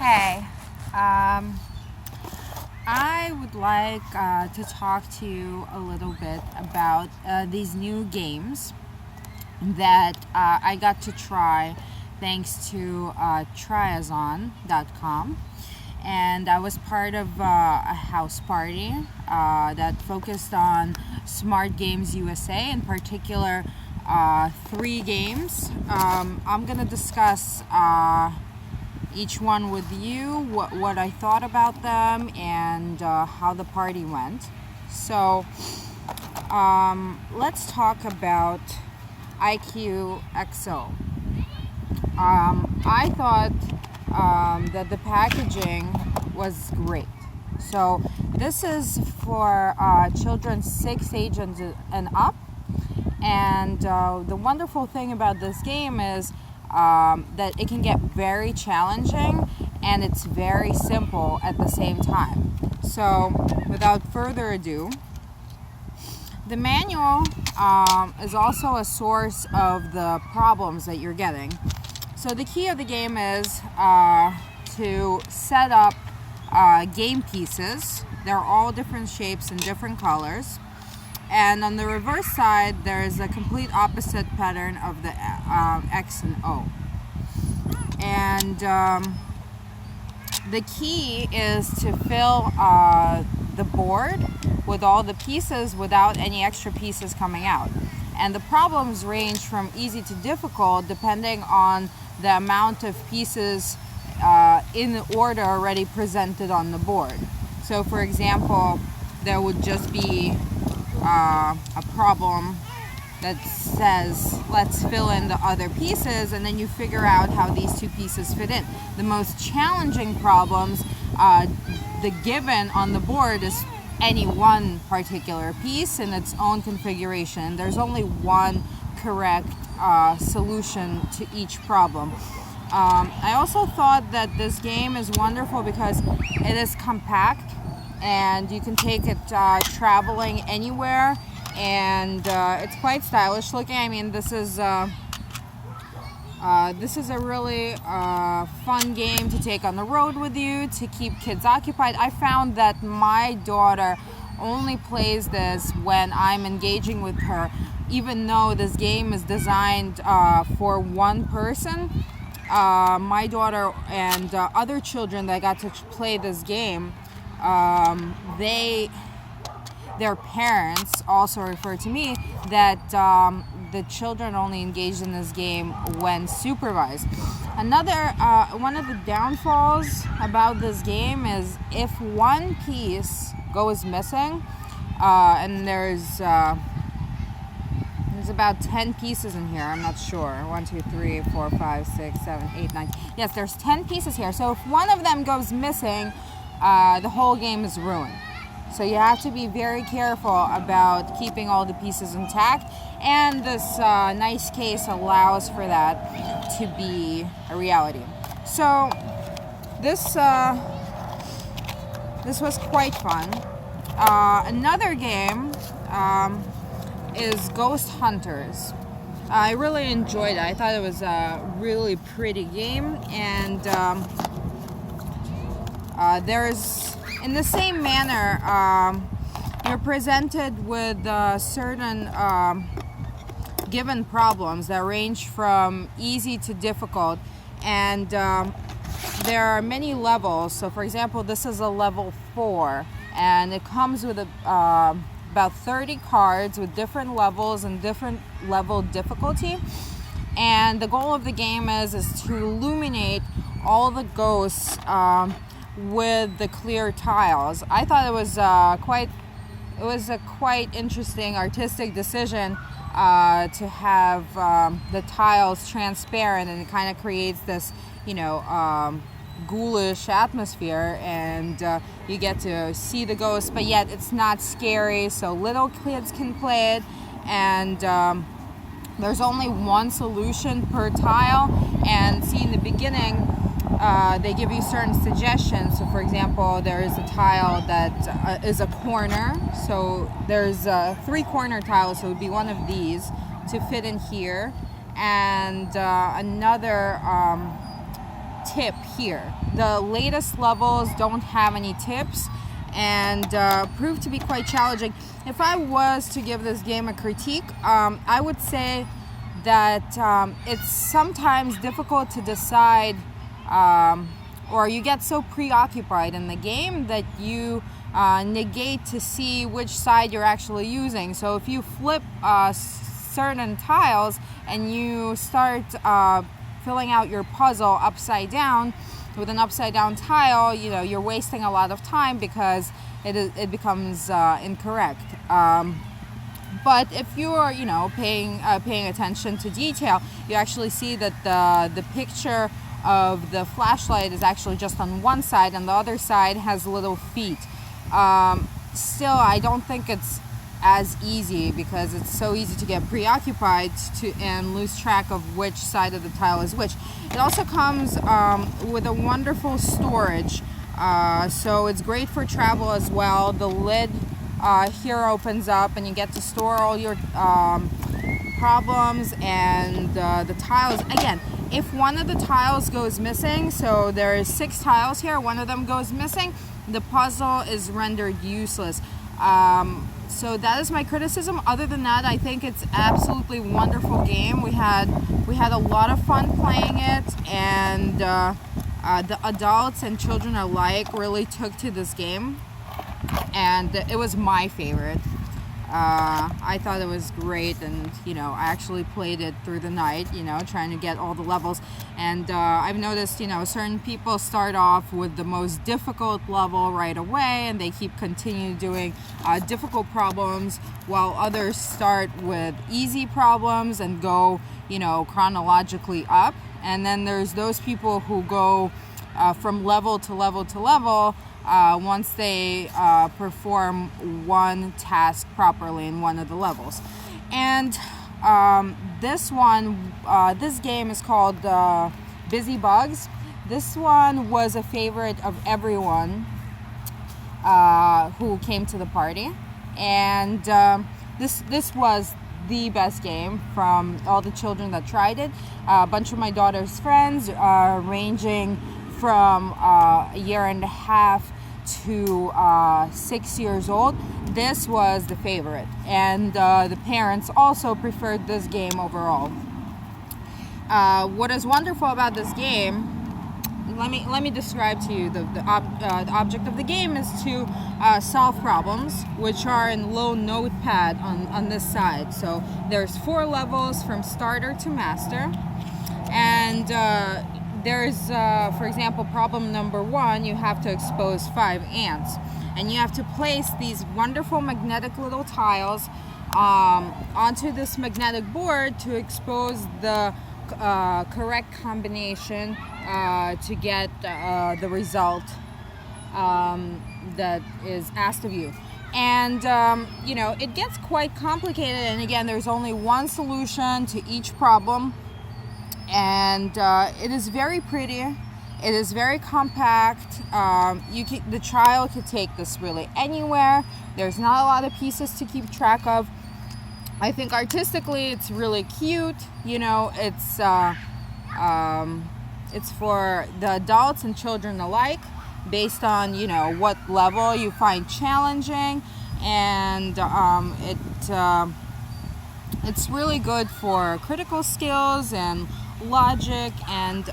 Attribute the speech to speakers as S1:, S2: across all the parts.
S1: Hey, I would like to talk to you a little bit about these new games that I got to try thanks to triazon.com. And I was part of a house party that focused on Smart Games USA, in particular, three games. I'm going to discuss each one with you, what I thought about them, and how the party went. So let's talk about IQxoxo. I thought that the packaging was great. So this is for children 6 age and up. And the wonderful thing about this game is that it can get very challenging and it's very simple at the same time. So without further ado, the manual is also a source of the problems that you're getting. So the key of the game is to set up game pieces. They're all different shapes and different colors. And on the reverse side, there is a complete opposite pattern of the X and O. And the key is to fill the board with all the pieces without any extra pieces coming out. And the problems range from easy to difficult depending on the amount of pieces in order already presented on the board. So for example, there would just be a problem that says let's fill in the other pieces, and then you figure out how these two pieces fit in. The most challenging problems, the given on the board is any one particular piece in its own configuration. There's only one correct solution to each problem. I also thought that this game is wonderful because it is compact and you can take it traveling anywhere, and it's quite stylish looking. I mean, this is a really fun game to take on the road with you, to keep kids occupied. I found that my daughter only plays this when I'm engaging with her, even though this game is designed for one person. My daughter and other children that got to play this game, their parents also refer to me that the children only engaged in this game when supervised. Another one of the downfalls about this game is if one piece goes missing, and there's about 10 pieces in here, I'm not sure. 1, 2, 3, 4, 5, 6, 7, 8, 9. Yes, there's 10 pieces here. So if one of them goes missing, the whole game is ruined. So you have to be very careful about keeping all the pieces intact, and this nice case allows for that to be a reality. So this was quite fun. Another game is Ghost Hunters. I really enjoyed it. I thought it was a really pretty game, and there's, in the same manner, you're presented with certain given problems that range from easy to difficult, and there are many levels. So for example, this is a level 4, and it comes with about 30 cards with different levels and different level difficulty. And the goal of the game is to illuminate all the ghosts with the clear tiles. I thought it was a quite interesting artistic decision to have the tiles transparent, and it kind of creates this, ghoulish atmosphere, and you get to see the ghosts, but yet it's not scary, so little kids can play it. And there's only one solution per tile, and see, in the beginning they give you certain suggestions. So for example, there is a tile that is a corner, so there's 3 corner tiles, so it would be one of these to fit in here, and another tip here. The latest levels don't have any tips and proved to be quite challenging. If I was to give this game a critique, I would say that it's sometimes difficult to decide, or you get so preoccupied in the game that you negate to see which side you're actually using. So if you flip certain tiles and you start filling out your puzzle upside down with an upside down tile, you're wasting a lot of time because it becomes incorrect. But if you're paying attention to detail, you actually see that the picture of the flashlight is actually just on one side and the other side has little feet. Still, I don't think it's as easy because it's so easy to get preoccupied and lose track of which side of the tile is which. It also comes with a wonderful storage, so it's great for travel as well. The lid here opens up and you get to store all your problems and the tiles. Again, if one of the tiles goes missing, so there's 6 tiles here, one of them goes missing, the puzzle is rendered useless. So that is my criticism. Other than that, I think it's absolutely wonderful game. We had a lot of fun playing it, and the adults and children alike really took to this game, and it was my favorite. I thought it was great, and I actually played it through the night, trying to get all the levels. And I've noticed, certain people start off with the most difficult level right away, and they keep continuing doing difficult problems, while others start with easy problems and go, chronologically up. And then there's those people who go from level to level to level once they perform one task properly in one of the levels. And this game is called Busy Bugs. This one was a favorite of everyone who came to the party, and this was the best game from all the children that tried it. A bunch of my daughter's friends, ranging from a year and a half to 6 years old. This was the favorite, and the parents also preferred this game overall. What is wonderful about this game, let me describe to you. The object of the game is to solve problems, which are in low notepad on this side. So there's 4 levels from starter to master, and there's, for example, problem number 1, you have to expose 5 ants. And you have to place these wonderful magnetic little tiles onto this magnetic board to expose the correct combination to get the result that is asked of you. And, it gets quite complicated. And again, there's only one solution to each problem. And it is very pretty. It is very compact. The child could take this really anywhere. There's not a lot of pieces to keep track of. I think artistically it's really cute. It's for the adults and children alike, based on what level you find challenging, and it's really good for critical skills and logic. And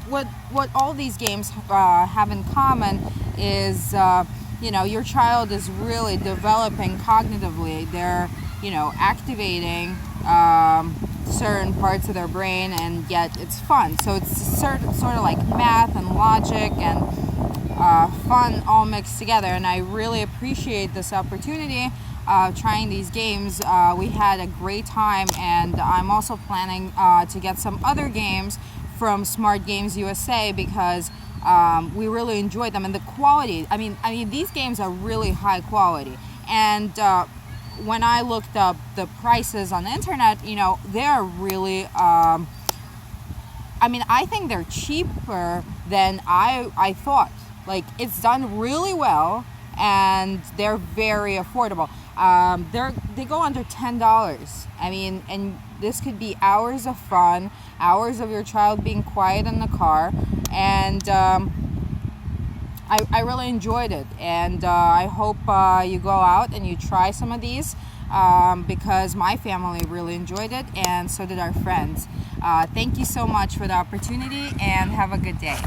S1: what all these games have in common is your child is really developing cognitively. They're activating certain parts of their brain, and yet it's fun. So it's sort of like math and logic and fun all mixed together, and I really appreciate this opportunity trying these games. We had a great time, and I'm also planning to get some other games from Smart Games USA, because we really enjoyed them, and the quality. I mean, these games are really high quality, and when I looked up the prices on the internet, they're really. I think they're cheaper than I thought. Like, it's done really well, and they're very affordable. They go under $10. I mean, and this could be hours of fun, hours of your child being quiet in the car, and I really enjoyed it. And I hope you go out and you try some of these, because my family really enjoyed it, and so did our friends. Thank you so much for the opportunity, and have a good day.